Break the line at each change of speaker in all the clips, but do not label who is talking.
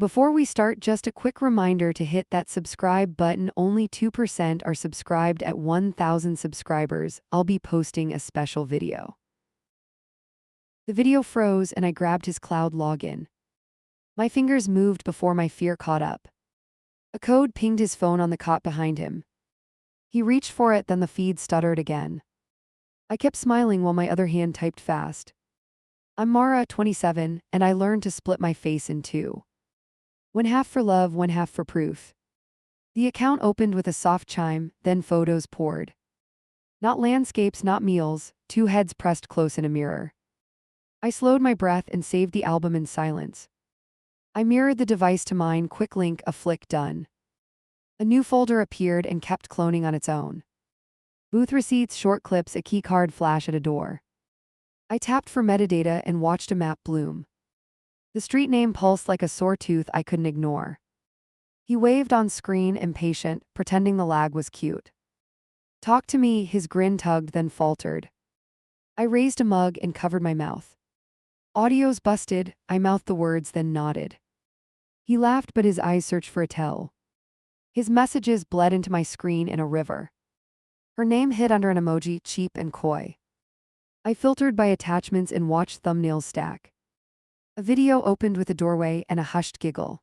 Before we start, just a quick reminder to hit that subscribe button. Only 2% are subscribed at 1,000 subscribers. I'll be posting a special video. The video froze and I grabbed his cloud login. My fingers moved before my fear caught up. A code pinged his phone on the cot behind him. He reached for it, then the feed stuttered again. I kept smiling while my other hand typed fast. I'm Mara, 27, and I learned to split my face in two. One half for love, one half for proof. The account opened with a soft chime, then photos poured. Not landscapes, not meals, two heads pressed close in a mirror. I slowed my breath and saved the album in silence. I mirrored the device to mine, quick link, a flick, done. A new folder appeared and kept cloning on its own. Booth receipts, short clips, a keycard flash at a door. I tapped for metadata and watched a map bloom. The street name pulsed like a sore tooth I couldn't ignore. He waved on screen, impatient, pretending the lag was cute. Talk to me, his grin tugged then faltered. I raised a mug and covered my mouth. Audio's busted, I mouthed the words then nodded. He laughed but his eyes searched for a tell. His messages bled into my screen in a river. Her name hid under an emoji, cheap and coy. I filtered by attachments and watched thumbnails stack. A video opened with a doorway and a hushed giggle.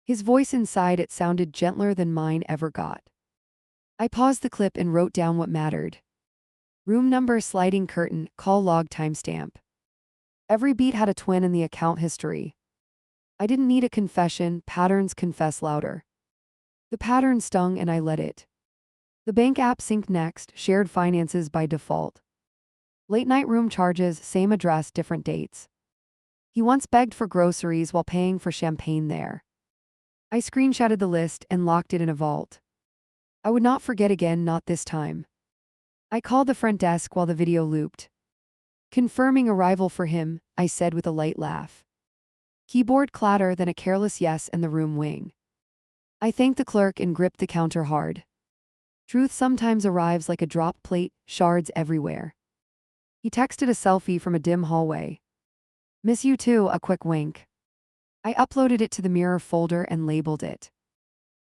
His voice inside it sounded gentler than mine ever got. I paused the clip and wrote down what mattered. Room number, sliding curtain, call log, timestamp. Every beat had a twin in the account history. I didn't need a confession, patterns confess louder. The pattern stung and I let it. The bank app synced next, shared finances by default. Late night room charges, same address, different dates. He once begged for groceries while paying for champagne there. I screenshotted the list and locked it in a vault. I would not forget again, not this time. I called the front desk while the video looped. Confirming arrival for him, I said with a light laugh. Keyboard clatter, then a careless yes and the room wing. I thanked the clerk and gripped the counter hard. Truth sometimes arrives like a dropped plate, shards everywhere. He texted a selfie from a dim hallway. Miss you too, a quick wink. I uploaded it to the mirror folder and labeled it.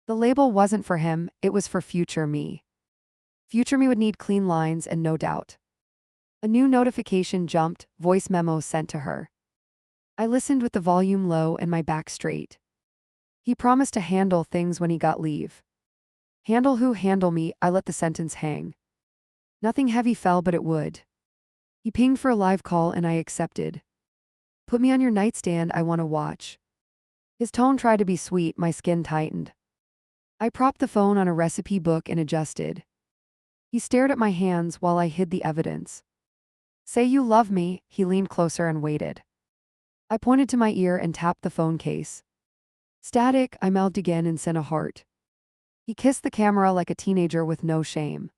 The label wasn't for him, it was for future me. Future me would need clean lines and no doubt. A new notification jumped, voice memo sent to her. I listened with the volume low and my back straight. He promised to handle things when he got leave. Handle who? Handle me, I let the sentence hang. Nothing heavy fell but it would. He pinged for a live call and I accepted. Put me on your nightstand, I want to watch. His tone tried to be sweet, my skin tightened. I propped the phone on a recipe book and adjusted. He stared at my hands while I hid the evidence. Say you love me, he leaned closer and waited. I pointed to my ear and tapped the phone case. Static, I mouthed again and sent a heart. He kissed the camera like a teenager with no shame.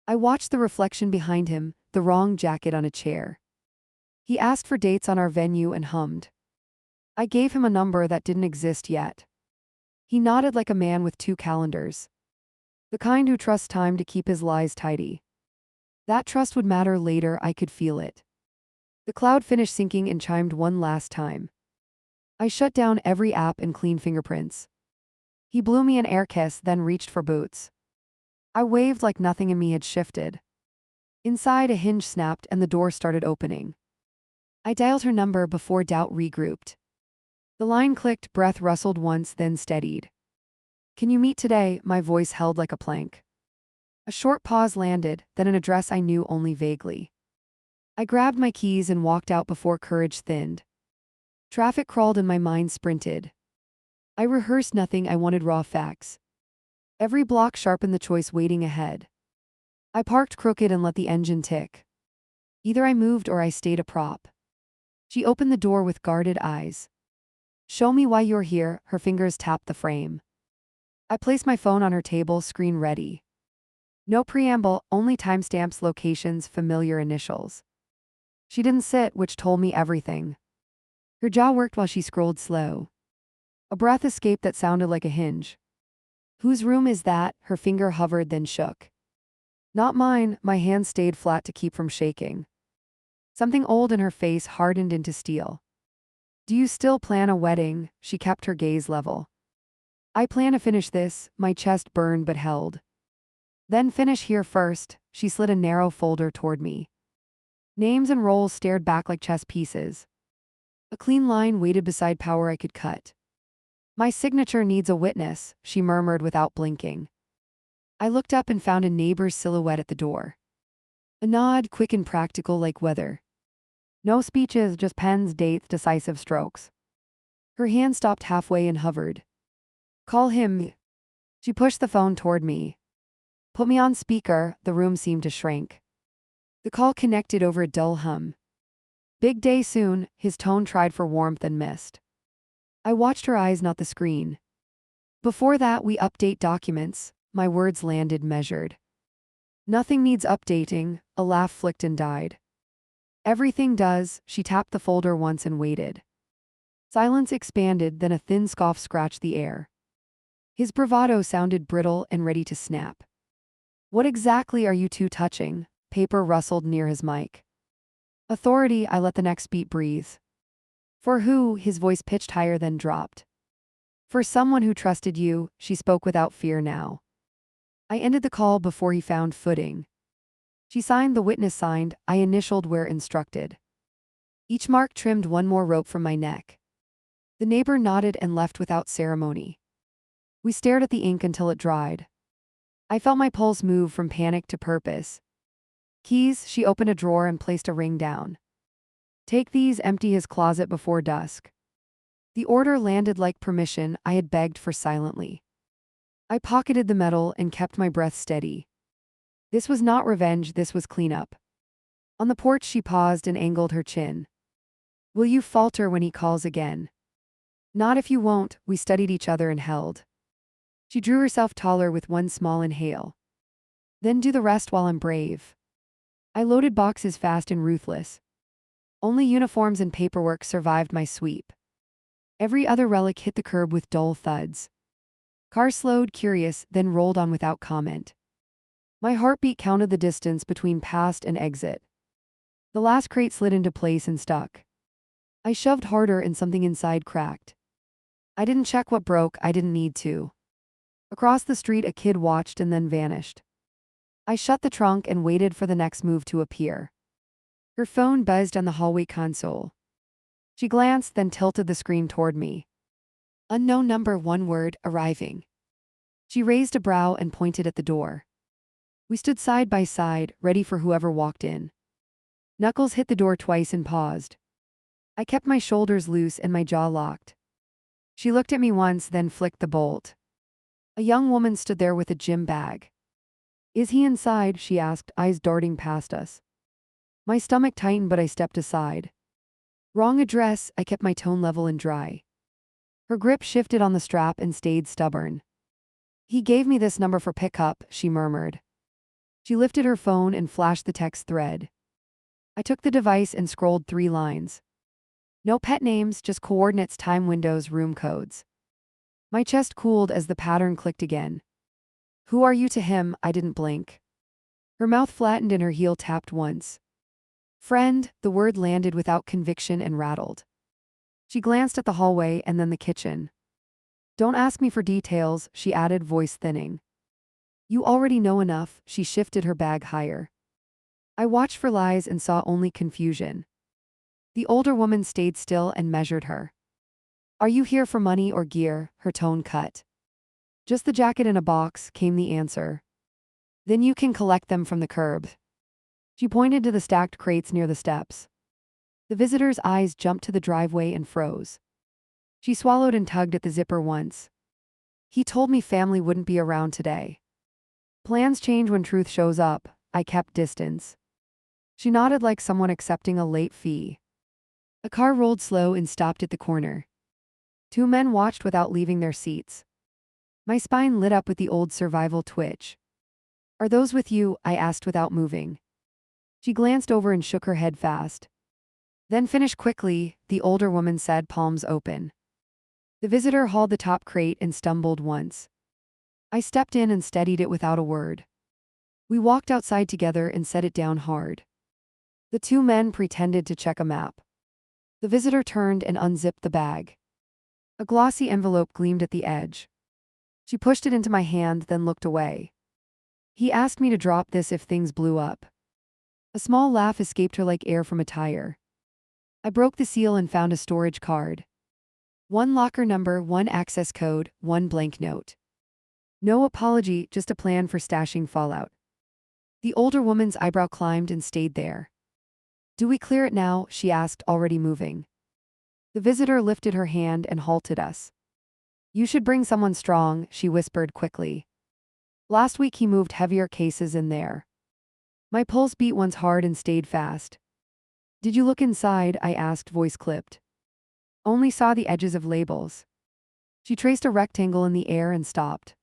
I watched the reflection behind him, the wrong jacket on a chair. He asked for dates on our venue and hummed. I gave him a number that didn't exist yet. He nodded like a man with two calendars. The kind who trusts time to keep his lies tidy. That trust would matter later, I could feel it. The cloud finished syncing and chimed one last time. I shut down every app and cleaned fingerprints. He blew me an air kiss, then reached for boots. I waved like nothing in me had shifted. Inside, a hinge snapped and the door started opening. I dialed her number before doubt regrouped. The line clicked, breath rustled once, then steadied. Can you meet today? My voice held like a plank. A short pause landed, then an address I knew only vaguely. I grabbed my keys and walked out before courage thinned. Traffic crawled and my mind sprinted. I rehearsed nothing, I wanted raw facts. Every block sharpened the choice waiting ahead. I parked crooked and let the engine tick. Either I moved or I stayed a prop. She opened the door with guarded eyes. Show me why you're here, her fingers tapped the frame. I placed my phone on her table, screen ready. No preamble, only timestamps, locations, familiar initials. She didn't sit, which told me everything. Her jaw worked while she scrolled slow. A breath escaped that sounded like a hinge. Whose room is that? Her finger hovered then shook. Not mine, my hand stayed flat to keep from shaking. Something old in her face hardened into steel. Do you still plan a wedding? She kept her gaze level. I plan to finish this, my chest burned but held. Then finish here first, she slid a narrow folder toward me. Names and roles stared back like chess pieces. A clean line waited beside power I could cut. My signature needs a witness, she murmured without blinking. I looked up and found a neighbor's silhouette at the door. A nod, quick and practical like weather. No speeches, just pens, dates, decisive strokes. Her hand stopped halfway and hovered. Call him. She pushed the phone toward me. Put me on speaker, the room seemed to shrink. The call connected over a dull hum. Big day soon, his tone tried for warmth and missed. I watched her eyes, not the screen. Before that, we update documents, my words landed measured. Nothing needs updating, a laugh flicked and died. Everything does, she tapped the folder once and waited. Silence expanded, then a thin scoff scratched the air. His bravado sounded brittle and ready to snap. What exactly are you two touching? Paper rustled near his mic. Authority, I let the next beat breathe. For who? His voice pitched higher then dropped. For someone who trusted you, she spoke without fear now. I ended the call before he found footing. She signed, the witness signed, I initialed where instructed. Each mark trimmed one more rope from my neck. The neighbor nodded and left without ceremony. We stared at the ink until it dried. I felt my pulse move from panic to purpose. Keys, she opened a drawer and placed a ring down. Take these, empty his closet before dusk. The order landed like permission I had begged for silently. I pocketed the medal and kept my breath steady. This was not revenge, this was cleanup. On the porch she paused and angled her chin. Will you falter when he calls again? Not if you won't, we studied each other and held. She drew herself taller with one small inhale. Then do the rest while I'm brave. I loaded boxes fast and ruthless. Only uniforms and paperwork survived my sweep. Every other relic hit the curb with dull thuds. Car slowed, curious, then rolled on without comment. My heartbeat counted the distance between past and exit. The last crate slid into place and stuck. I shoved harder and something inside cracked. I didn't check what broke, I didn't need to. Across the street a kid watched and then vanished. I shut the trunk and waited for the next move to appear. Her phone buzzed on the hallway console. She glanced, then tilted the screen toward me. Unknown number, one word, arriving. She raised a brow and pointed at the door. We stood side by side, ready for whoever walked in. Knuckles hit the door twice and paused. I kept my shoulders loose and my jaw locked. She looked at me once, then flicked the bolt. A young woman stood there with a gym bag. Is he inside? She asked, eyes darting past us. My stomach tightened, but I stepped aside. Wrong address, I kept my tone level and dry. Her grip shifted on the strap and stayed stubborn. He gave me this number for pickup, she murmured. She lifted her phone and flashed the text thread. I took the device and scrolled 3 lines. No pet names, just coordinates, time windows, room codes. My chest cooled as the pattern clicked again. Who are you to him? I didn't blink. Her mouth flattened and her heel tapped once. Friend, the word landed without conviction and rattled. She glanced at the hallway and then the kitchen. Don't ask me for details, she added, voice thinning. You already know enough, she shifted her bag higher. I watched for lies and saw only confusion. The older woman stayed still and measured her. Are you here for money or gear? Her tone cut. Just the jacket in a box, came the answer. Then you can collect them from the curb. She pointed to the stacked crates near the steps. The visitor's eyes jumped to the driveway and froze. She swallowed and tugged at the zipper once. He told me family wouldn't be around today. Plans change when truth shows up, I kept distance. She nodded like someone accepting a late fee. A car rolled slow and stopped at the corner. 2 men watched without leaving their seats. My spine lit up with the old survival twitch. Are those with you? I asked without moving. She glanced over and shook her head fast. Then finish quickly, the older woman said, palms open. The visitor hauled the top crate and stumbled once. I stepped in and steadied it without a word. We walked outside together and set it down hard. The 2 men pretended to check a map. The visitor turned and unzipped the bag. A glossy envelope gleamed at the edge. She pushed it into my hand, then looked away. He asked me to drop this if things blew up. A small laugh escaped her like air from a tire. I broke the seal and found a storage card. One locker number, one access code, one blank note. No apology, just a plan for stashing fallout. The older woman's eyebrow climbed and stayed there. "Do we clear it now?" she asked, already moving. The visitor lifted her hand and halted us. "You should bring someone strong," she whispered quickly. "Last week he moved heavier cases in there." My pulse beat once hard and stayed fast. "Did you look inside?" I asked, voice clipped. "Only saw the edges of labels." She traced a rectangle in the air and stopped.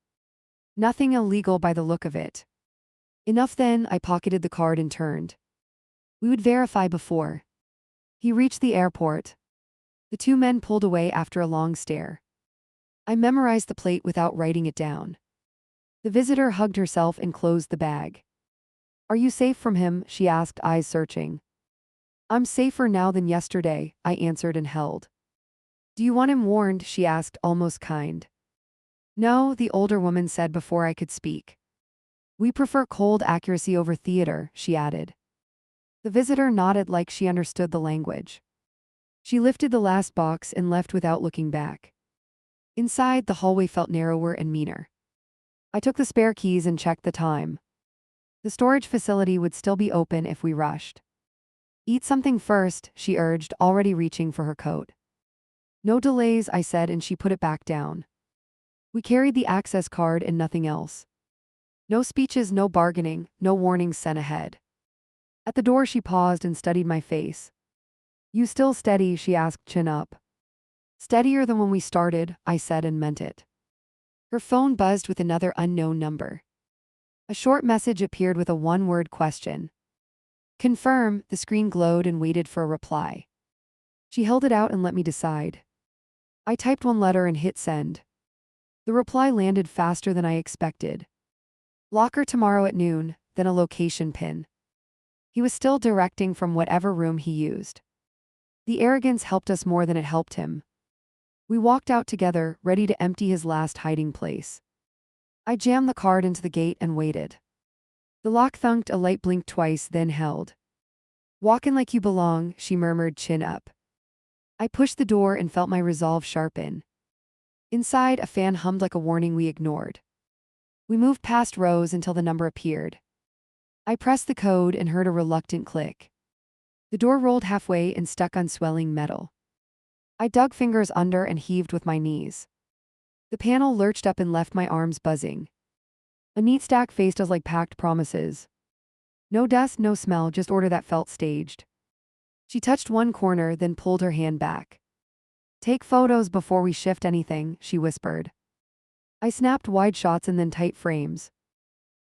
"Nothing illegal by the look of it." "Enough then." I pocketed the card and turned. "We would verify before." He reached the airport. The two men pulled away after a long stare. I memorized the plate without writing it down. The visitor hugged herself and closed the bag. "Are you safe from him?" she asked, eyes searching. "I'm safer now than yesterday," I answered and held. "Do you want him warned?" she asked, almost kind. "No," the older woman said before I could speak. "We prefer cold accuracy over theater," she added. The visitor nodded like she understood the language. She lifted the last box and left without looking back. Inside, the hallway felt narrower and meaner. I took the spare keys and checked the time. The storage facility would still be open if we rushed. "Eat something first," she urged, already reaching for her coat. "No delays," I said, and she put it back down. We carried the access card and nothing else. No speeches, no bargaining, no warnings sent ahead. At the door she paused and studied my face. "You still steady?" she asked, chin up. "Steadier than when we started," I said and meant it. Her phone buzzed with another unknown number. A short message appeared with a one-word question. "Confirm." The screen glowed and waited for a reply. She held it out and let me decide. I typed one letter and hit send. The reply landed faster than I expected. "Locker tomorrow at noon," then a location pin. He was still directing from whatever room he used. The arrogance helped us more than it helped him. We walked out together, ready to empty his last hiding place. I jammed the card into the gate and waited. The lock thunked, a light blinked twice, then held. "Walk in like you belong," she murmured, chin up. I pushed the door and felt my resolve sharpen. Inside, a fan hummed like a warning we ignored. We moved past rows until the number appeared. I pressed the code and heard a reluctant click. The door rolled halfway and stuck on swelling metal. I dug fingers under and heaved with my knees. The panel lurched up and left my arms buzzing. A neat stack faced us like packed promises. No dust, no smell, just order that felt staged. She touched one corner, then pulled her hand back. "Take photos before we shift anything," she whispered. I snapped wide shots and then tight frames.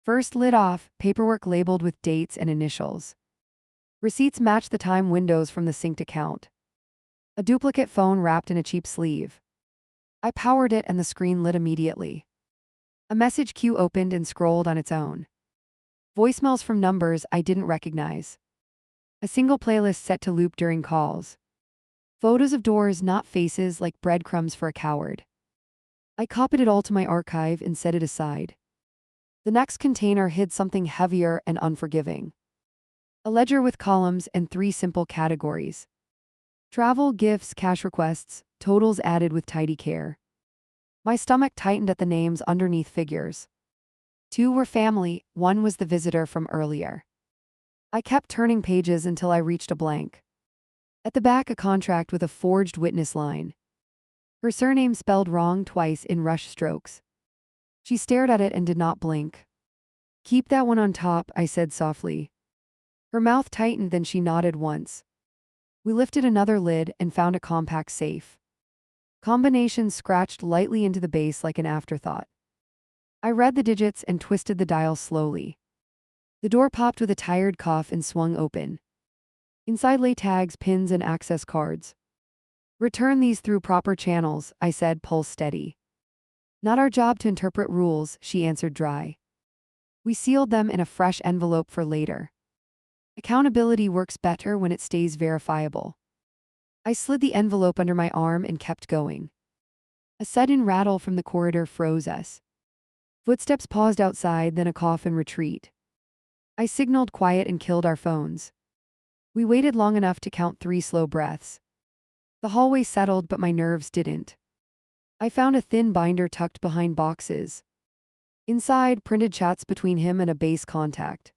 First lid off, paperwork labeled with dates and initials. Receipts matched the time windows from the synced account. A duplicate phone wrapped in a cheap sleeve. I powered it and the screen lit immediately. A message queue opened and scrolled on its own. Voicemails from numbers I didn't recognize. A single playlist set to loop during calls. Photos of doors, not faces, like breadcrumbs for a coward. I copied it all to my archive and set it aside. The next container hid something heavier and unforgiving. A ledger with columns and 3 simple categories. Travel, gifts, cash requests, totals added with tidy care. My stomach tightened at the names underneath figures. 2 were family, 1 was the visitor from earlier. I kept turning pages until I reached a blank. At the back, a contract with a forged witness line. Her surname spelled wrong twice in rush strokes. She stared at it and did not blink. "Keep that one on top," I said softly. Her mouth tightened, then she nodded once. We lifted another lid and found a compact safe. Combinations scratched lightly into the base like an afterthought. I read the digits and twisted the dial slowly. The door popped with a tired cough and swung open. Inside lay tags, pins, and access cards. "Return these through proper channels," I said, pulse steady. "Not our job to interpret rules," she answered dry. We sealed them in a fresh envelope for later. Accountability works better when it stays verifiable. I slid the envelope under my arm and kept going. A sudden rattle from the corridor froze us. Footsteps paused outside, then a cough in retreat. I signaled quiet and killed our phones. We waited long enough to count 3 slow breaths. The hallway settled, but my nerves didn't. I found a thin binder tucked behind boxes. Inside, printed chats between him and a base contact.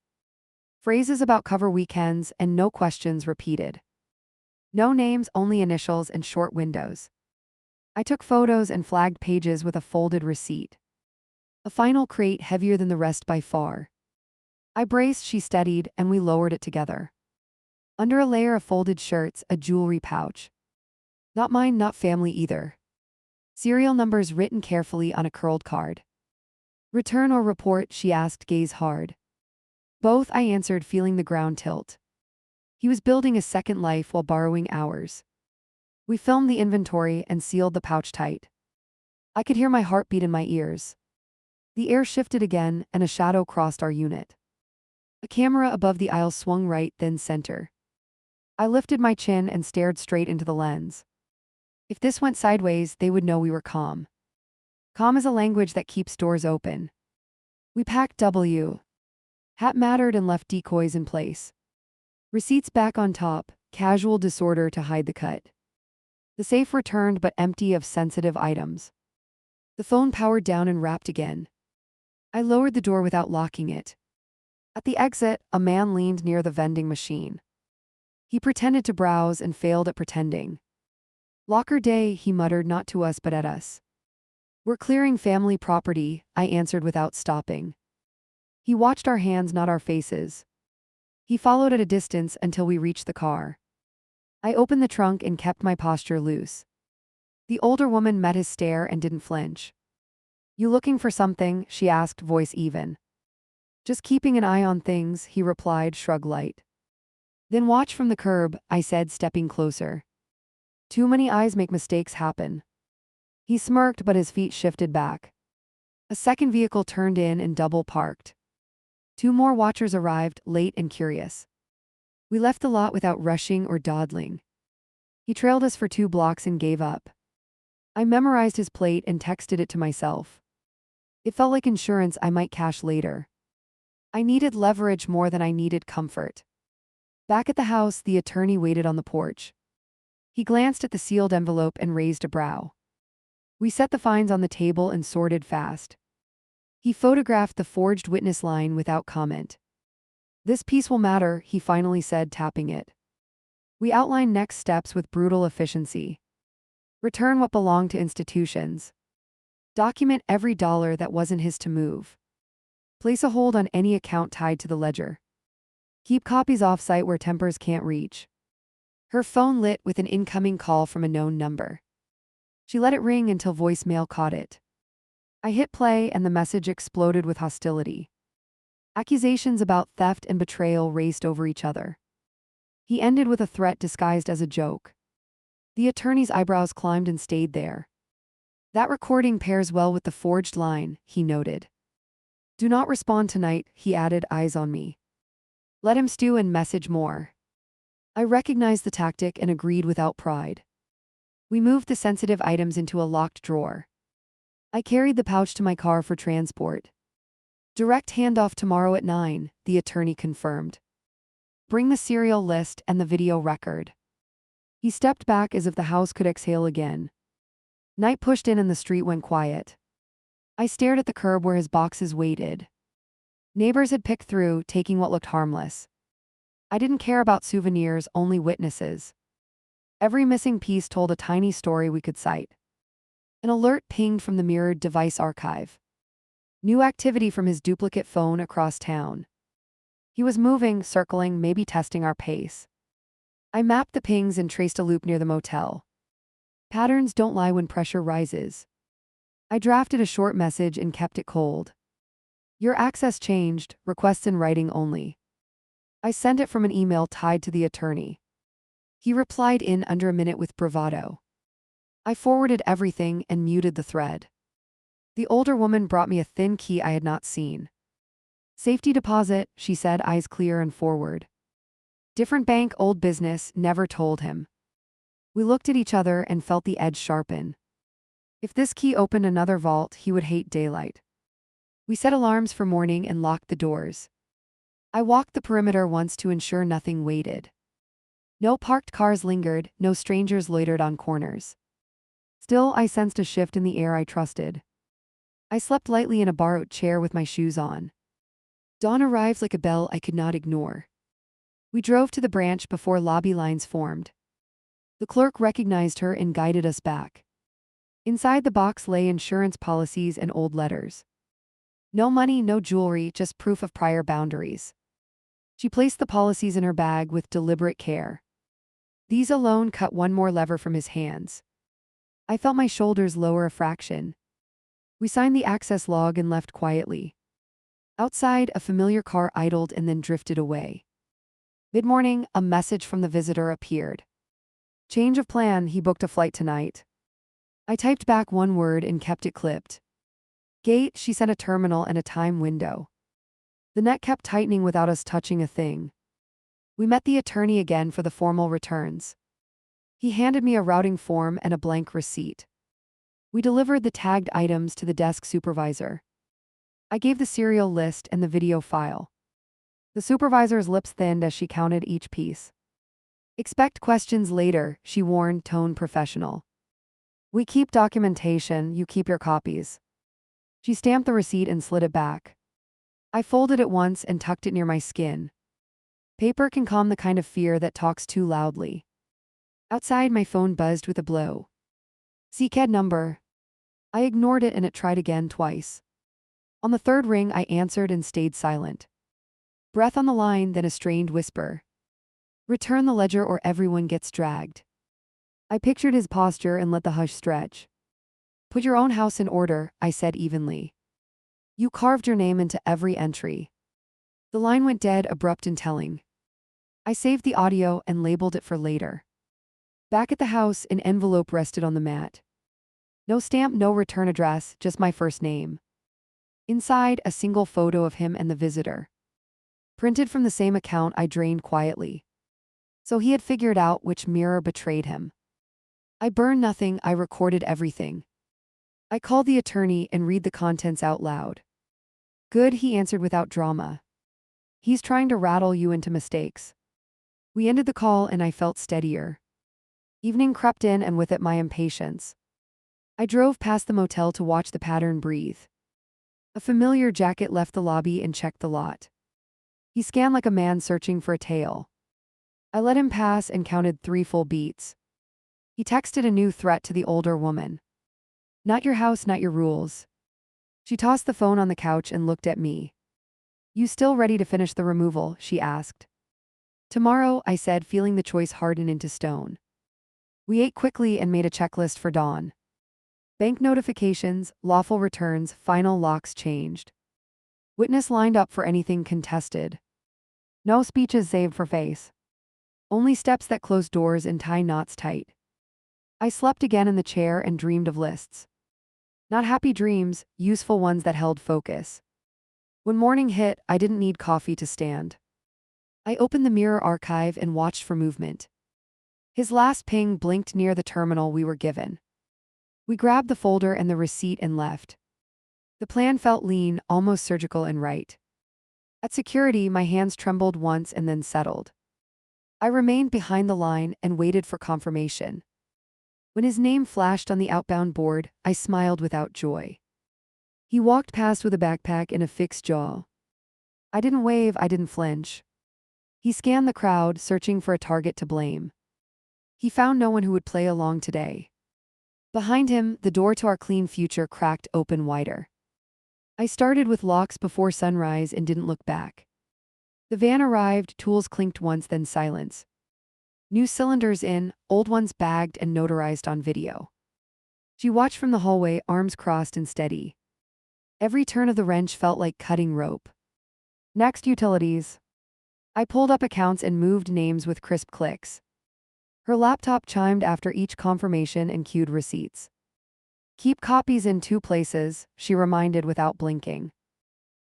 Phrases about cover weekends and no questions repeated. No names, only initials and short windows. I took photos and flagged pages with a folded receipt. A final crate heavier than the rest by far. I braced, she steadied, and we lowered it together. Under a layer of folded shirts, a jewelry pouch. Not mine, not family either. Serial numbers written carefully on a curled card. Return or report, she asked, gaze hard. Both, I answered, feeling the ground tilt. He was building a second life while borrowing ours. We filmed the inventory and sealed the pouch tight. I could hear my heartbeat in my ears. The air shifted again, and a shadow crossed our unit. A camera above the aisle swung right, then center. I lifted my chin and stared straight into the lens. If this went sideways, they would know we were calm. Calm is a language that keeps doors open. We packed W. Hat mattered and left decoys in place. Receipts back on top, casual disorder to hide the cut. The safe returned but empty of sensitive items. The phone powered down and rapped again. I lowered the door without locking it. At the exit, a man leaned near the vending machine. He pretended to browse and failed at pretending. Locker day, he muttered, not to us but at us. We're clearing family property, I answered without stopping. He watched our hands, not our faces. He followed at a distance until we reached the car. I opened the trunk and kept my posture loose. The older woman met his stare and didn't flinch. You looking for something? She asked, voice even. Just keeping an eye on things, he replied, shrug light. Then watch from the curb, I said, stepping closer. Too many eyes make mistakes happen. He smirked, but his feet shifted back. A second vehicle turned in and double parked. 2 more watchers arrived, late and curious. We left the lot without rushing or dawdling. He trailed us for 2 blocks and gave up. I memorized his plate and texted it to myself. It felt like insurance I might cash later. I needed leverage more than I needed comfort. Back at the house, the attorney waited on the porch. He glanced at the sealed envelope and raised a brow. We set the fines on the table and sorted fast. He photographed the forged witness line without comment. This piece will matter, he finally said, tapping it. We outlined next steps with brutal efficiency. Return what belonged to institutions. Document every dollar that wasn't his to move. Place a hold on any account tied to the ledger. Keep copies off-site where tempers can't reach. Her phone lit with an incoming call from a known number. She let it ring until voicemail caught it. I hit play and the message exploded with hostility. Accusations about theft and betrayal raced over each other. He ended with a threat disguised as a joke. The attorney's eyebrows climbed and stayed there. That recording pairs well with the forged line, he noted. Do not respond tonight, he added, eyes on me. Let him stew and message more. I recognized the tactic and agreed without pride. We moved the sensitive items into a locked drawer. I carried the pouch to my car for transport. Direct handoff tomorrow at 9, the attorney confirmed. Bring the serial list and the video record. He stepped back as if the house could exhale again. Night pushed in and the street went quiet. I stared at the curb where his boxes waited. Neighbors had picked through, taking what looked harmless. I didn't care about souvenirs, only witnesses. Every missing piece told a tiny story we could cite. An alert pinged from the mirrored device archive. New activity from his duplicate phone across town. He was moving, circling, maybe testing our pace. I mapped the pings and traced a loop near the motel. Patterns don't lie when pressure rises. I drafted a short message and kept it cold. Your access changed, requests in writing only. I sent it from an email tied to the attorney. He replied in under a minute with bravado. I forwarded everything and muted the thread. The older woman brought me a thin key I had not seen. Safety deposit, she said, eyes clear and forward. Different bank, old business, never told him. We looked at each other and felt the edge sharpen. If this key opened another vault, he would hate daylight. We set alarms for morning and locked the doors. I walked the perimeter once to ensure nothing waited. No parked cars lingered, no strangers loitered on corners. Still, I sensed a shift in the air I trusted. I slept lightly in a borrowed chair with my shoes on. Dawn arrived like a bell I could not ignore. We drove to the branch before lobby lines formed. The clerk recognized her and guided us back. Inside the box lay insurance policies and old letters. No money, no jewelry, just proof of prior boundaries. She placed the policies in her bag with deliberate care. These alone cut one more lever from his hands. I felt my shoulders lower a fraction. We signed the access log and left quietly. Outside, a familiar car idled and then drifted away. Mid-morning, a message from the visitor appeared. Change of plan, he booked a flight tonight. I typed back one word and kept it clipped. Gate, she sent a terminal and a time window. The net kept tightening without us touching a thing. We met the attorney again for the formal returns. He handed me a routing form and a blank receipt. We delivered the tagged items to the desk supervisor. I gave the serial list and the video file. The supervisor's lips thinned as she counted each piece. Expect questions later, she warned, tone professional. We keep documentation, you keep your copies. She stamped the receipt and slid it back. I folded it once and tucked it near my skin. Paper can calm the kind of fear that talks too loudly. Outside, my phone buzzed with a blow. CCAD number. I ignored it and it tried again twice. On the third ring, I answered and stayed silent. Breath on the line, then a strained whisper. Return the ledger or everyone gets dragged. I pictured his posture and let the hush stretch. Put your own house in order, I said evenly. You carved your name into every entry. The line went dead, abrupt and telling. I saved the audio and labeled it for later. Back at the house, an envelope rested on the mat. No stamp, no return address, just my first name. Inside, a single photo of him and the visitor. Printed from the same account I drained quietly. So he had figured out which mirror betrayed him. I burned nothing, I recorded everything. I called the attorney and read the contents out loud. Good, he answered without drama. He's trying to rattle you into mistakes. We ended the call and I felt steadier. Evening crept in and with it my impatience. I drove past the motel to watch the pattern breathe. A familiar jacket left the lobby and checked the lot. He scanned like a man searching for a tail. I let him pass and counted 3 full beats. He texted a new threat to the older woman. Not your house, not your rules. She tossed the phone on the couch and looked at me. You still ready to finish the removal? She asked. Tomorrow, I said, feeling the choice harden into stone. We ate quickly and made a checklist for dawn. Bank notifications, lawful returns, final locks changed. Witness lined up for anything contested. No speeches saved for face. Only steps that close doors and tie knots tight. I slept again in the chair and dreamed of lists. Not happy dreams, useful ones that held focus. When morning hit, I didn't need coffee to stand. I opened the mirror archive and watched for movement. His last ping blinked near the terminal we were given. We grabbed the folder and the receipt and left. The plan felt lean, almost surgical and right. At security, my hands trembled once and then settled. I remained behind the line and waited for confirmation. When his name flashed on the outbound board, I smiled without joy. He walked past with a backpack and a fixed jaw. I didn't wave, I didn't flinch. He scanned the crowd, searching for a target to blame. He found no one who would play along today. Behind him, the door to our clean future cracked open wider. I started with locks before sunrise and didn't look back. The van arrived, tools clinked once, then silence. New cylinders in, old ones bagged and notarized on video. She watched from the hallway, arms crossed and steady. Every turn of the wrench felt like cutting rope. Next, utilities. I pulled up accounts and moved names with crisp clicks. Her laptop chimed after each confirmation and queued receipts. Keep copies in 2 places, she reminded without blinking.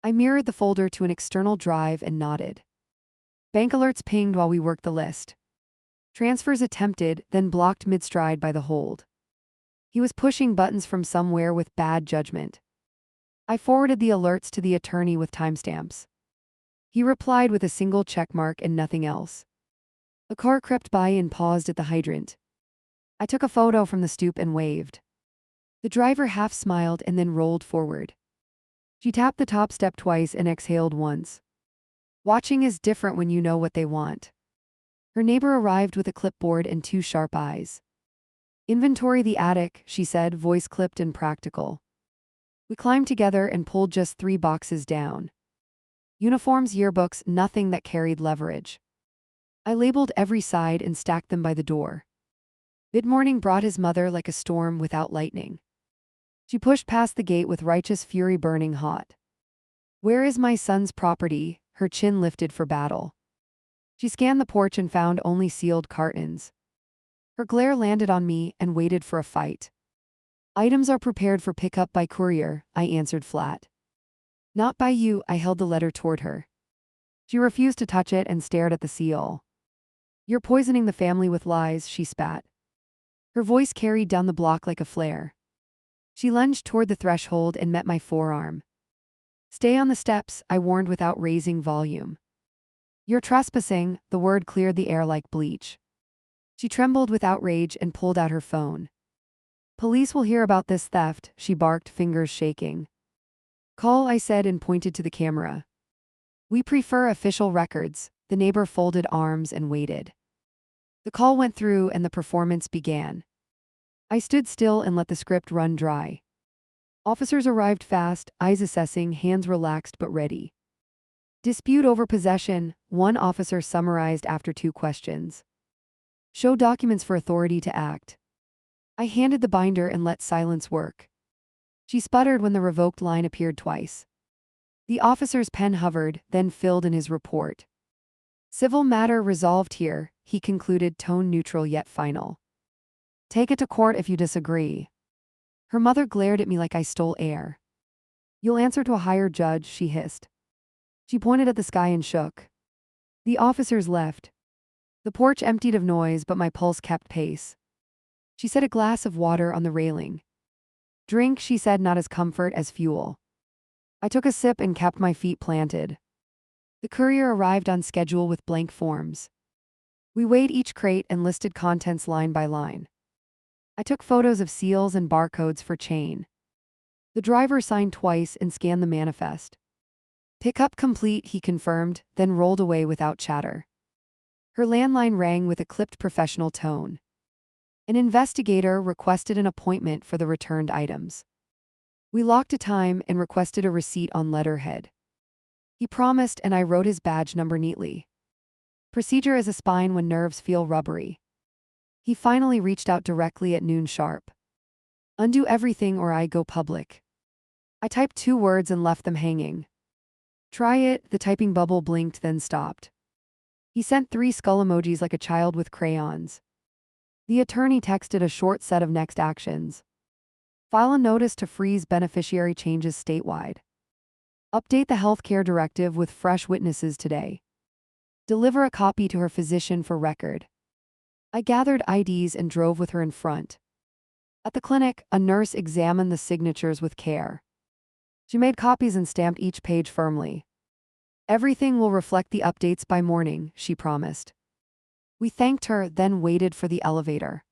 I mirrored the folder to an external drive and nodded. Bank alerts pinged while we worked the list. Transfers attempted, then blocked mid-stride by the hold. He was pushing buttons from somewhere with bad judgment. I forwarded the alerts to the attorney with timestamps. He replied with a single checkmark and nothing else. A car crept by and paused at the hydrant. I took a photo from the stoop and waved. The driver half smiled and then rolled forward. She tapped the top step twice and exhaled once. Watching is different when you know what they want. Her neighbor arrived with a clipboard and two sharp eyes. Inventory the attic, she said, voice clipped and practical. We climbed together and pulled just 3 boxes down. Uniforms, yearbooks, nothing that carried leverage. I labeled every side and stacked them by the door. Mid-morning brought his mother like a storm without lightning. She pushed past the gate with righteous fury burning hot. Where is my son's property? Her chin lifted for battle. She scanned the porch and found only sealed cartons. Her glare landed on me and waited for a fight. Items are prepared for pickup by courier, I answered flat. Not by you, I held the letter toward her. She refused to touch it and stared at the seal. You're poisoning the family with lies, she spat. Her voice carried down the block like a flare. She lunged toward the threshold and met my forearm. Stay on the steps, I warned without raising volume. You're trespassing, the word cleared the air like bleach. She trembled with outrage and pulled out her phone. Police will hear about this theft, she barked, fingers shaking. Call, I said and pointed to the camera. We prefer official records. The neighbor folded arms and waited. The call went through and the performance began. I stood still and let the script run dry. Officers arrived fast, eyes assessing, hands relaxed but ready. Dispute over possession, one officer summarized after 2 questions. Show documents for authority to act. I handed the binder and let silence work. She sputtered when the revoked line appeared twice. The officer's pen hovered, then filled in his report. Civil matter resolved here, he concluded, tone neutral yet final. Take it to court if you disagree. Her mother glared at me like I stole air. You'll answer to a higher judge, she hissed. She pointed at the sky and shook. The officers left. The porch emptied of noise, but my pulse kept pace. She set a glass of water on the railing. Drink, she said, not as comfort as fuel. I took a sip and kept my feet planted. The courier arrived on schedule with blank forms. We weighed each crate and listed contents line by line. I took photos of seals and barcodes for chain. The driver signed twice and scanned the manifest. Pickup complete, he confirmed, then rolled away without chatter. Her landline rang with a clipped professional tone. An investigator requested an appointment for the returned items. We locked a time and requested a receipt on letterhead. He promised and I wrote his badge number neatly. Procedure is a spine when nerves feel rubbery. He finally reached out directly at noon sharp. Undo everything or I go public. I typed 2 words and left them hanging. Try it, the typing bubble blinked then stopped. He sent 3 skull emojis like a child with crayons. The attorney texted a short set of next actions. File a notice to freeze beneficiary changes statewide. Update the healthcare directive with fresh witnesses today. Deliver a copy to her physician for record. I gathered IDs and drove with her in front. At the clinic, a nurse examined the signatures with care. She made copies and stamped each page firmly. Everything will reflect the updates by morning, she promised. We thanked her, then waited for the elevator.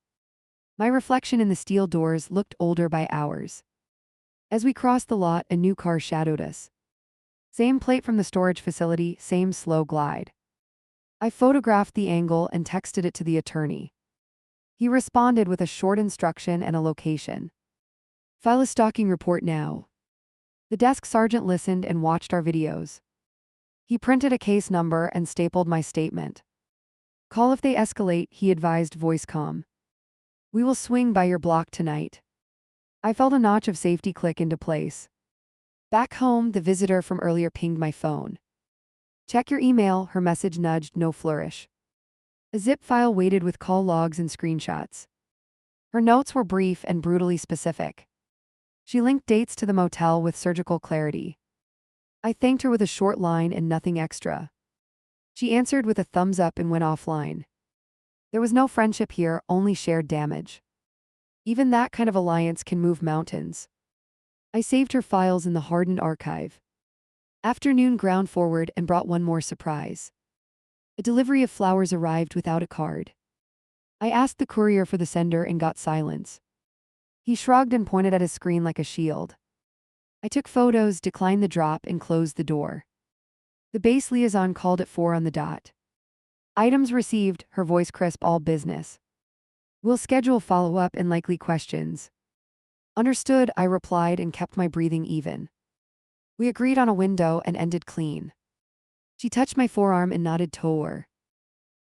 My reflection in the steel doors looked older by hours. As we crossed the lot, a new car shadowed us. Same plate from the storage facility, same slow glide. I photographed the angle and texted it to the attorney. He responded with a short instruction and a location. File a stalking report now. The desk sergeant listened and watched our videos. He printed a case number and stapled my statement. Call if they escalate, he advised, voice calm. We will swing by your block tonight. I felt a notch of safety click into place. Back home, the visitor from earlier pinged my phone. Check your email, her message nudged, no flourish. A zip file waited with call logs and screenshots. Her notes were brief and brutally specific. She linked dates to the motel with surgical clarity. I thanked her with a short line and nothing extra. She answered with a thumbs up and went offline. There was no friendship here, only shared damage. Even that kind of alliance can move mountains. I saved her files in the hardened archive. Afternoon ground forward and brought one more surprise. A delivery of flowers arrived without a card. I asked the courier for the sender and got silence. He shrugged and pointed at his screen like a shield. I took photos, declined the drop, and closed the door. The base liaison called at 4 on the dot. Items received, her voice crisp, all business. We'll schedule follow-up and likely questions. Understood, I replied and kept my breathing even. We agreed on a window and ended clean. She touched my forearm and nodded toward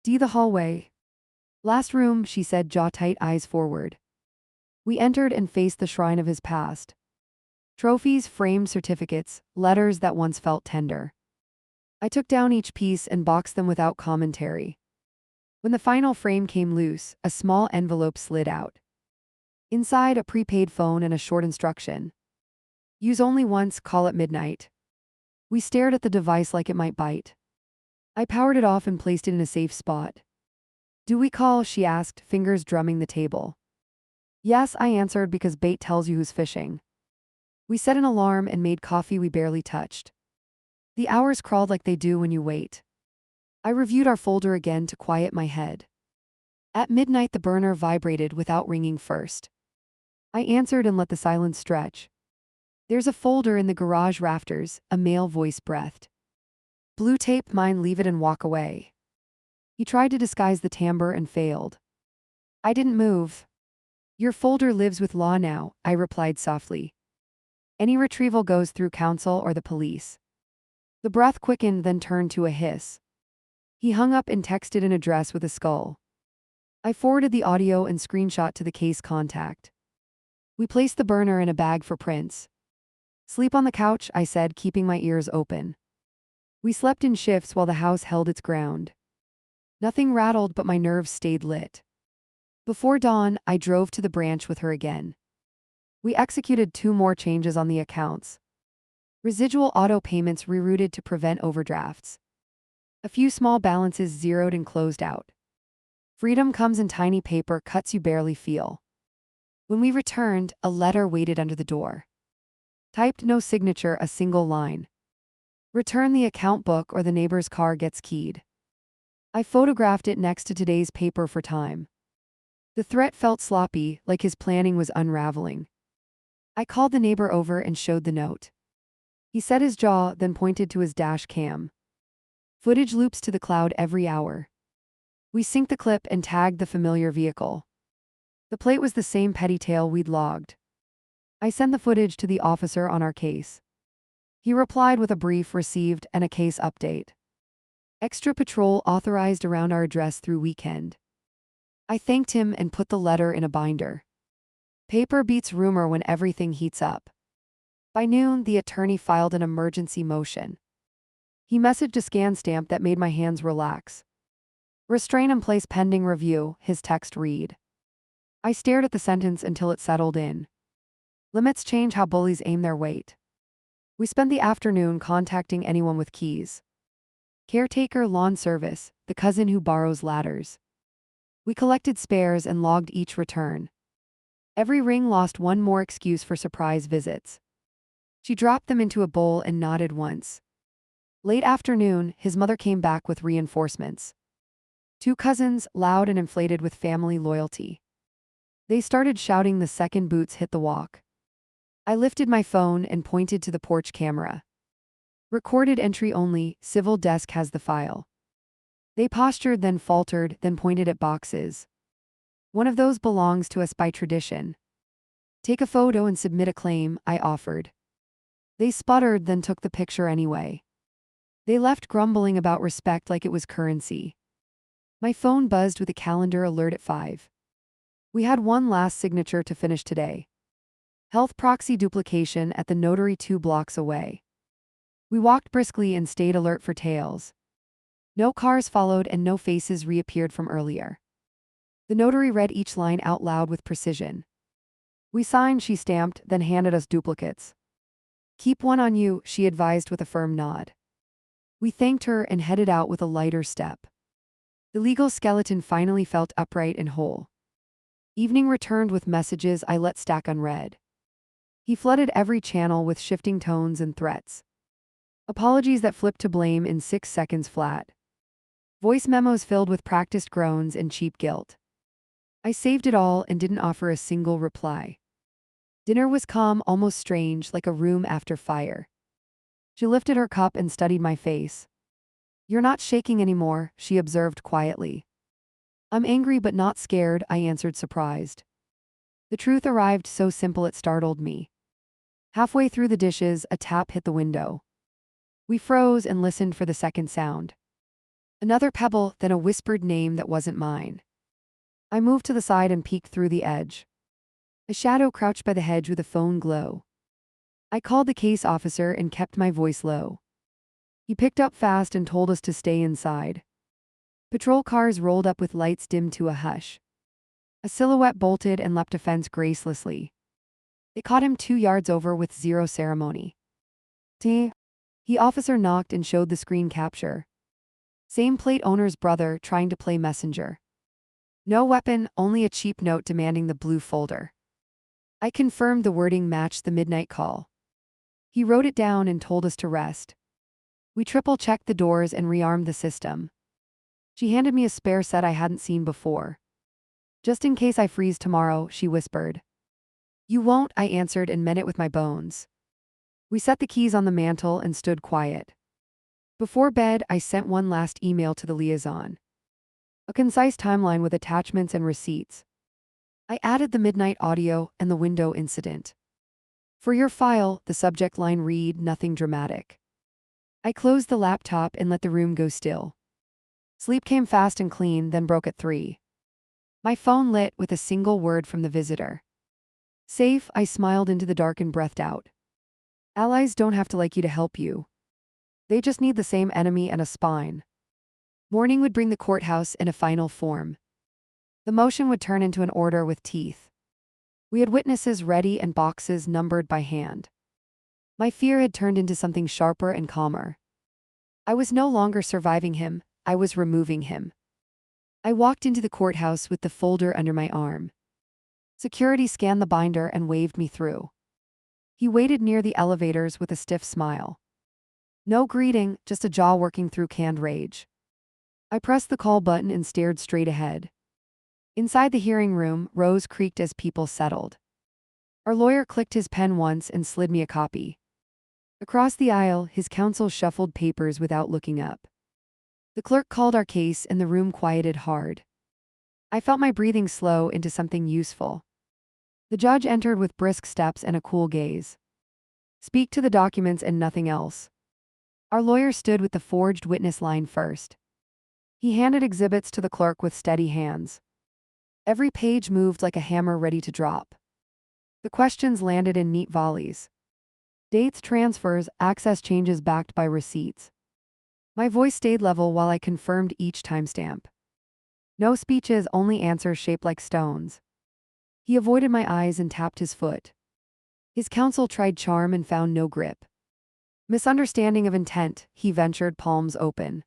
the hallway. Last room, she said, jaw tight, eyes forward. We entered and faced the shrine of his past. Trophies, framed certificates, letters that once felt tender. I took down each piece and boxed them without commentary. When the final frame came loose, a small envelope slid out. Inside, a prepaid phone and a short instruction. Use only once, call at midnight. We stared at the device like it might bite. I powered it off and placed it in a safe spot. Do we call? She asked, fingers drumming the table. Yes, I answered, because bait tells you who's fishing. We set an alarm and made coffee we barely touched. The hours crawled like they do when you wait. I reviewed our folder again to quiet my head. At midnight the burner vibrated without ringing first. I answered and let the silence stretch. There's a folder in the garage rafters, a male voice breathed. Blue tape, mine, leave it and walk away. He tried to disguise the timbre and failed. I didn't move. Your folder lives with law now, I replied softly. Any retrieval goes through counsel or the police. The breath quickened, then turned to a hiss. He hung up and texted an address with a skull. I forwarded the audio and screenshot to the case contact. We placed the burner in a bag for prints. Sleep on the couch, I said, keeping my ears open. We slept in shifts while the house held its ground. Nothing rattled, but my nerves stayed lit. Before dawn, I drove to the branch with her again. We executed 2 more changes on the accounts. Residual auto payments rerouted to prevent overdrafts. A few small balances zeroed and closed out. Freedom comes in tiny paper cuts you barely feel. When we returned, a letter waited under the door. Typed, no signature, a single line. Return the account book or the neighbor's car gets keyed. I photographed it next to today's paper for time. The threat felt sloppy, like his planning was unraveling. I called the neighbor over and showed the note. He set his jaw, then pointed to his dash cam. Footage loops to the cloud every hour. We synced the clip and tagged the familiar vehicle. The plate was the same petty tale we'd logged. I sent the footage to the officer on our case. He replied with a brief received and a case update. Extra patrol authorized around our address through weekend. I thanked him and put the letter in a binder. Paper beats rumor when everything heats up. By noon, the attorney filed an emergency motion. He messaged a scan stamp that made my hands relax. Restraint in place pending review, his text read. I stared at the sentence until it settled in. Limits change how bullies aim their weight. We spent the afternoon contacting anyone with keys. Caretaker, lawn service, the cousin who borrows ladders. We collected spares and logged each return. Every ring lost one more excuse for surprise visits. She dropped them into a bowl and nodded once. Late afternoon, his mother came back with reinforcements. 2 cousins, loud and inflated with family loyalty. They started shouting the second boots hit the walk. I lifted my phone and pointed to the porch camera. Recorded entry only, civil desk has the file. They postured, then faltered, then pointed at boxes. One of those belongs to us by tradition. Take a photo and submit a claim, I offered. They sputtered, then took the picture anyway. They left grumbling about respect like it was currency. My phone buzzed with a calendar alert at 5. We had one last signature to finish today. Health proxy duplication at the notary 2 blocks away. We walked briskly and stayed alert for tails. No cars followed and no faces reappeared from earlier. The notary read each line out loud with precision. We signed, she stamped, then handed us duplicates. Keep one on you, she advised with a firm nod. We thanked her and headed out with a lighter step. The legal skeleton finally felt upright and whole. Evening returned with messages I let stack unread. He flooded every channel with shifting tones and threats. Apologies that flipped to blame in 6 seconds flat. Voice memos filled with practiced groans and cheap guilt. I saved it all and didn't offer a single reply. Dinner was calm, almost strange, like a room after fire. She lifted her cup and studied my face. "You're not shaking anymore," she observed quietly. "I'm angry but not scared," I answered, surprised. The truth arrived so simple it startled me. Halfway through the dishes, a tap hit the window. We froze and listened for the second sound. Another pebble, then a whispered name that wasn't mine. I moved to the side and peeked through the edge. A shadow crouched by the hedge with a phone glow. I called the case officer and kept my voice low. He picked up fast and told us to stay inside. Patrol cars rolled up with lights dimmed to a hush. A silhouette bolted and leapt a fence gracelessly. It caught him 2 yards over with zero ceremony. The officer knocked and showed the screen capture. Same plate owner's brother trying to play messenger. No weapon, only a cheap note demanding the blue folder. I confirmed the wording matched the midnight call. He wrote it down and told us to rest. We triple-checked the doors and rearmed the system. She handed me a spare set I hadn't seen before. "Just in case I freeze tomorrow," she whispered. "You won't," I answered and meant it with my bones. We set the keys on the mantel and stood quiet. Before bed, I sent one last email to the liaison. A concise timeline with attachments and receipts. I added the midnight audio and the window incident. "For your file," the subject line read, nothing dramatic. I closed the laptop and let the room go still. Sleep came fast and clean, then broke at 3. My phone lit with a single word from the visitor. "Safe," I smiled into the dark and breathed out. Allies don't have to like you to help you. They just need the same enemy and a spine. Morning would bring the courthouse in a final form. The motion would turn into an order with teeth. We had witnesses ready and boxes numbered by hand. My fear had turned into something sharper and calmer. I was no longer surviving him, I was removing him. I walked into the courthouse with the folder under my arm. Security scanned the binder and waved me through. He waited near the elevators with a stiff smile. No greeting, just a jaw working through canned rage. I pressed the call button and stared straight ahead. Inside the hearing room, rows creaked as people settled. Our lawyer clicked his pen once and slid me a copy. Across the aisle, his counsel shuffled papers without looking up. The clerk called our case and the room quieted hard. I felt my breathing slow into something useful. The judge entered with brisk steps and a cool gaze. "Speak to the documents and nothing else." Our lawyer stood with the forged witness line first. He handed exhibits to the clerk with steady hands. Every page moved like a hammer ready to drop. The questions landed in neat volleys. Dates, transfers, access changes backed by receipts. My voice stayed level while I confirmed each timestamp. No speeches, only answers shaped like stones. He avoided my eyes and tapped his foot. His counsel tried charm and found no grip. "Misunderstanding of intent," he ventured, palms open.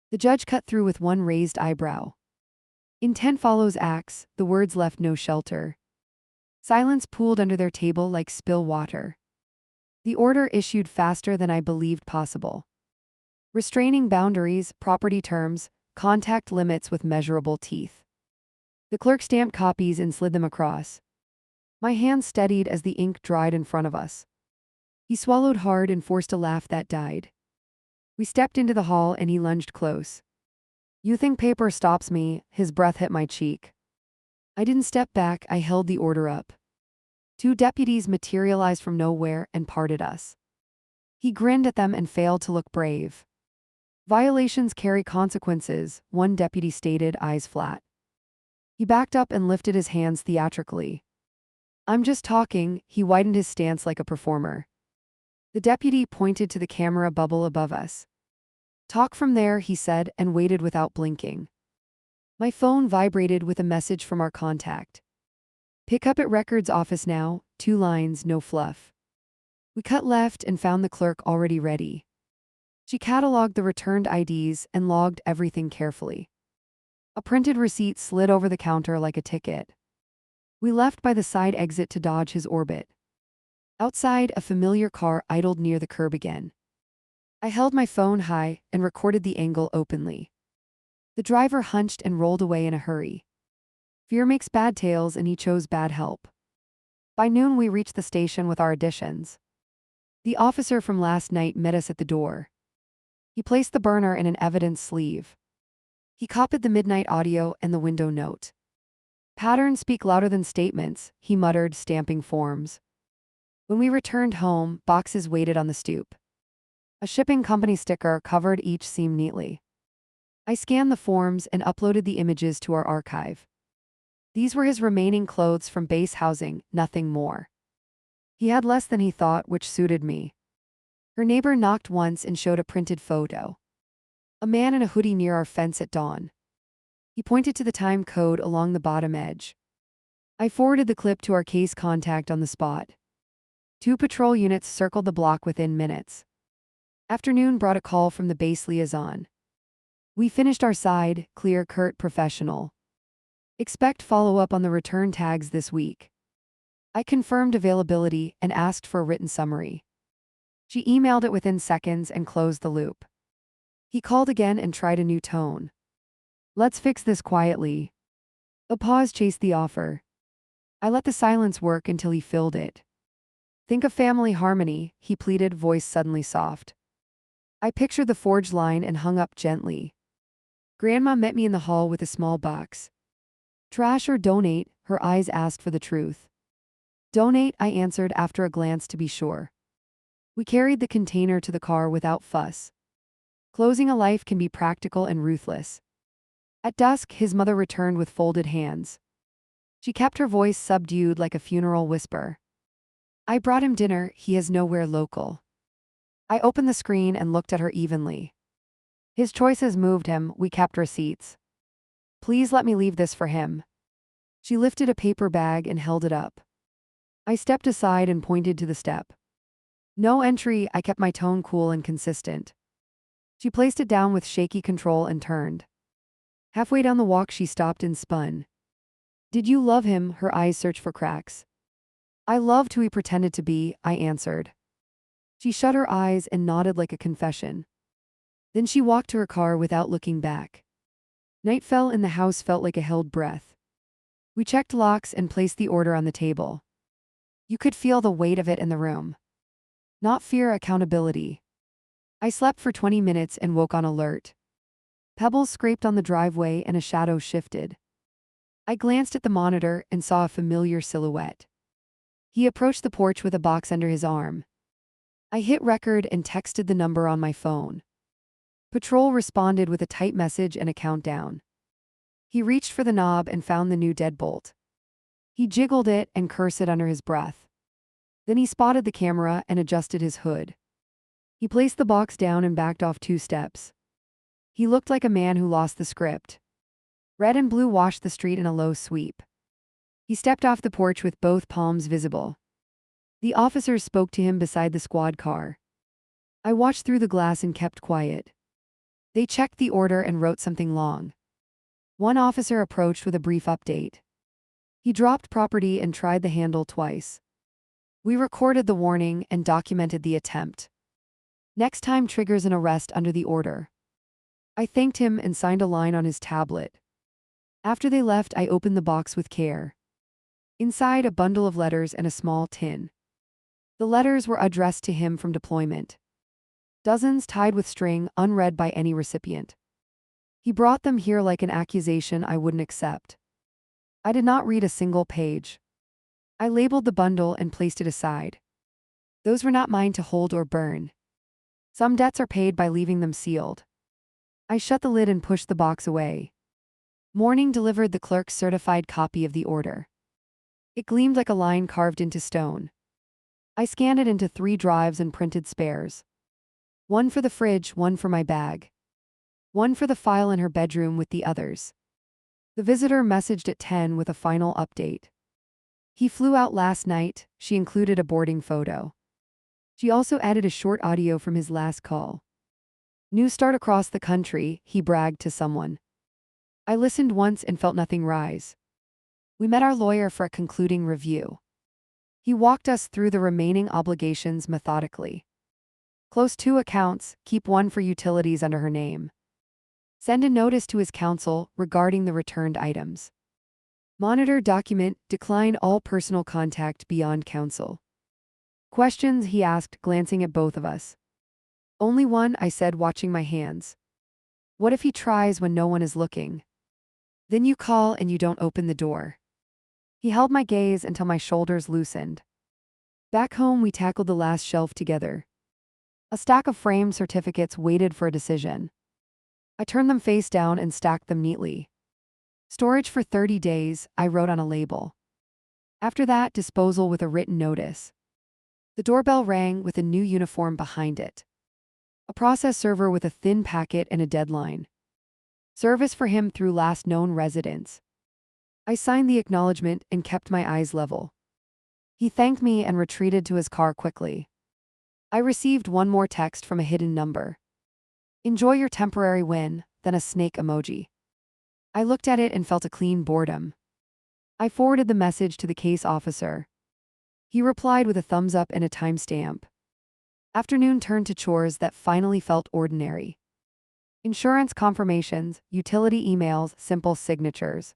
The judge cut through with one raised eyebrow. "Intent follows acts," the words left no shelter. Silence pooled under their table like spill water. The order issued faster than I believed possible. Restraining boundaries, property terms, contact limits with measurable teeth. The clerk stamped copies and slid them across. My hands steadied as the ink dried in front of us. He swallowed hard and forced a laugh that died. We stepped into the hall and he lunged close. "You think paper stops me?" His breath hit my cheek. I didn't step back, I held the order up. 2 deputies materialized from nowhere and parted us. He grinned at them and failed to look brave. "Violations carry consequences," one deputy stated, eyes flat. He backed up and lifted his hands theatrically. "I'm just talking," he widened his stance like a performer. The deputy pointed to the camera bubble above us. "Talk from there," he said, and waited without blinking. My phone vibrated with a message from our contact. "Pick up at records office now, 2 lines, no fluff." We cut left and found the clerk already ready. She cataloged the returned IDs and logged everything carefully. A printed receipt slid over the counter like a ticket. We left by the side exit to dodge his orbit. Outside, a familiar car idled near the curb again. I held my phone high and recorded the angle openly. The driver hunched and rolled away in a hurry. Fear makes bad tales, and he chose bad help. By noon, we reached the station with our additions. The officer from last night met us at the door. He placed the burner in an evidence sleeve. He copied the midnight audio and the window note. Patterns speak louder than statements, he muttered, stamping forms. When we returned home, boxes waited on the stoop. A shipping company sticker covered each seam neatly. I scanned the forms and uploaded the images to our archive. These were his remaining clothes from base housing, nothing more. He had less than he thought, which suited me. Her neighbor knocked once and showed a printed photo. A man in a hoodie near our fence at dawn. He pointed to the time code along the bottom edge. I forwarded the clip to our case contact on the spot. 2 patrol units circled the block within minutes. Afternoon brought a call from the base liaison. We finished our side, clear, curt, professional. Expect follow-up on the return tags this week. I confirmed availability and asked for a written summary. She emailed it within seconds and closed the loop. He called again and tried a new tone. Let's fix this quietly. A pause chased the offer. I let the silence work until he filled it. Think of family harmony, he pleaded, voice suddenly soft. I pictured the forged line and hung up gently. Grandma met me in the hall with a small box. Trash or donate, her eyes asked for the truth. Donate, I answered after a glance to be sure. We carried the container to the car without fuss. Closing a life can be practical and ruthless. At dusk, his mother returned with folded hands. She kept her voice subdued like a funeral whisper. I brought him dinner, he has nowhere local. I opened the screen and looked at her evenly. His choices moved him, we kept receipts. Please let me leave this for him. She lifted a paper bag and held it up. I stepped aside and pointed to the step. No entry, I kept my tone cool and consistent. She placed it down with shaky control and turned. Halfway down the walk she stopped and spun. Did you love him? Her eyes searched for cracks. I loved who he pretended to be, I answered. She shut her eyes and nodded like a confession. Then she walked to her car without looking back. Night fell and the house felt like a held breath. We checked locks and placed the order on the table. You could feel the weight of it in the room. Not fear, accountability. I slept for 20 minutes and woke on alert. Pebbles scraped on the driveway and a shadow shifted. I glanced at the monitor and saw a familiar silhouette. He approached the porch with a box under his arm. I hit record and texted the number on my phone. Patrol responded with a typed message and a countdown. He reached for the knob and found the new deadbolt. He jiggled it and cursed it under his breath. Then he spotted the camera and adjusted his hood. He placed the box down and backed off 2 steps. He looked like a man who lost the script. Red and blue washed the street in a low sweep. He stepped off the porch with both palms visible. The officers spoke to him beside the squad car. I watched through the glass and kept quiet. They checked the order and wrote something long. One officer approached with a brief update. He dropped property and tried the handle twice. We recorded the warning and documented the attempt. Next time triggers an arrest under the order. I thanked him and signed a line on his tablet. After they left, I opened the box with care. Inside, a bundle of letters and a small tin. The letters were addressed to him from deployment. Dozens tied with string, unread by any recipient. He brought them here like an accusation I wouldn't accept. I did not read a single page. I labeled the bundle and placed it aside. Those were not mine to hold or burn. Some debts are paid by leaving them sealed. I shut the lid and pushed the box away. Morning delivered the clerk's certified copy of the order. It gleamed like a line carved into stone. I scanned it into 3 drives and printed spares. One for the fridge, one for my bag. One for the file in her bedroom with the others. The visitor messaged at 10 with a final update. He flew out last night, she included a boarding photo. She also added a short audio from his last call. New start across the country, he bragged to someone. I listened once and felt nothing rise. We met our lawyer for a concluding review. He walked us through the remaining obligations methodically. Close 2 accounts, keep 1 for utilities under her name. Send a notice to his counsel regarding the returned items. Monitor document, decline all personal contact beyond counsel. Questions, he asked, glancing at both of us. Only one, I said, watching my hands. What if he tries when no one is looking? Then you call and you don't open the door. He held my gaze until my shoulders loosened. Back home, we tackled the last shelf together. A stack of framed certificates waited for a decision. I turned them face down and stacked them neatly. Storage for 30 days, I wrote on a label. After that, disposal with a written notice. The doorbell rang with a new uniform behind it. A process server with a thin packet and a deadline. Service for him through last known residence. I signed the acknowledgement and kept my eyes level. He thanked me and retreated to his car quickly. I received one more text from a hidden number. Enjoy your temporary win, then a snake emoji. I looked at it and felt a clean boredom. I forwarded the message to the case officer. He replied with a thumbs up and a timestamp. Afternoon turned to chores that finally felt ordinary. Insurance confirmations, utility emails, simple signatures.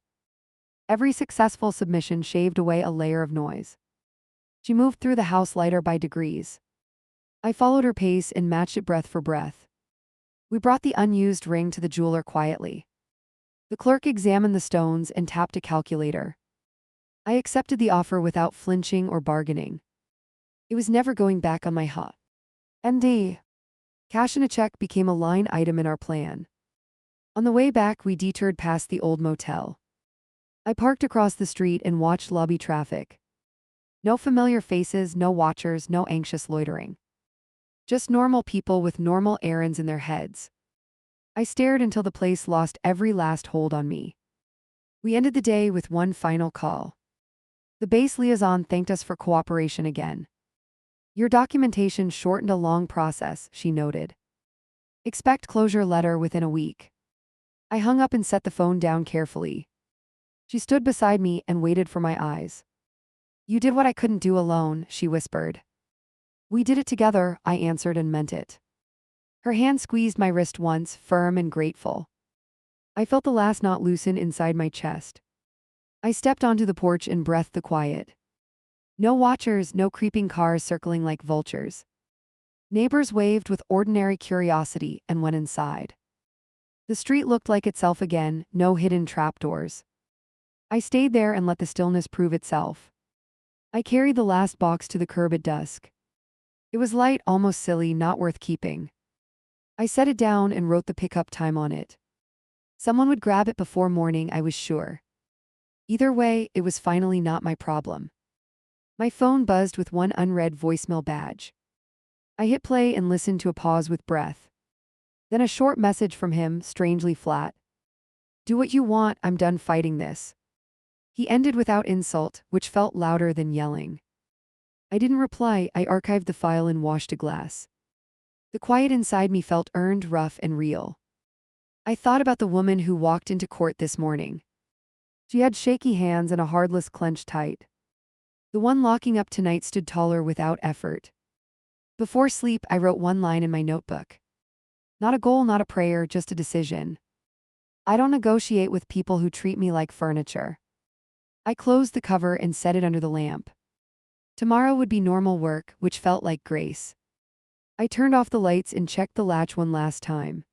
Every successful submission shaved away a layer of noise. She moved through the house lighter by degrees. I followed her pace and matched it breath for breath. We brought the unused ring to the jeweler quietly. The clerk examined the stones and tapped a calculator. I accepted the offer without flinching or bargaining. It was never going back on my hot. ND. Cash in a check became a line item in our plan. On the way back, we detoured past the old motel. I parked across the street and watched lobby traffic. No familiar faces, no watchers, no anxious loitering. Just normal people with normal errands in their heads. I stared until the place lost every last hold on me. We ended the day with one final call. The base liaison thanked us for cooperation again. Your documentation shortened a long process, she noted. Expect closure letter within a week. I hung up and set the phone down carefully. She stood beside me and waited for my eyes. You did what I couldn't do alone, she whispered. We did it together, I answered and meant it. Her hand squeezed my wrist once, firm and grateful. I felt the last knot loosen inside my chest. I stepped onto the porch and breathed the quiet. No watchers, no creeping cars circling like vultures. Neighbors waved with ordinary curiosity and went inside. The street looked like itself again, no hidden trapdoors. I stayed there and let the stillness prove itself. I carried the last box to the curb at dusk. It was light, almost silly, not worth keeping. I set it down and wrote the pickup time on it. Someone would grab it before morning, I was sure. Either way, it was finally not my problem. My phone buzzed with one unread voicemail badge. I hit play and listened to a pause with breath. Then a short message from him, strangely flat. Do what you want, I'm done fighting this. He ended without insult, which felt louder than yelling. I didn't reply, I archived the file and washed a glass. The quiet inside me felt earned, rough, and real. I thought about the woman who walked into court this morning. She had shaky hands and a hardless clenched tight. The one locking up tonight stood taller without effort. Before sleep, I wrote one line in my notebook. Not a goal, not a prayer, just a decision. I don't negotiate with people who treat me like furniture. I closed the cover and set it under the lamp. Tomorrow would be normal work, which felt like grace. I turned off the lights and checked the latch one last time.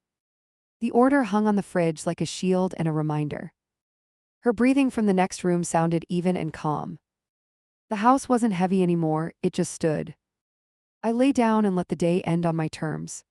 The order hung on the fridge like a shield and a reminder. Her breathing from the next room sounded even and calm. The house wasn't heavy anymore, it just stood. I lay down and let the day end on my terms.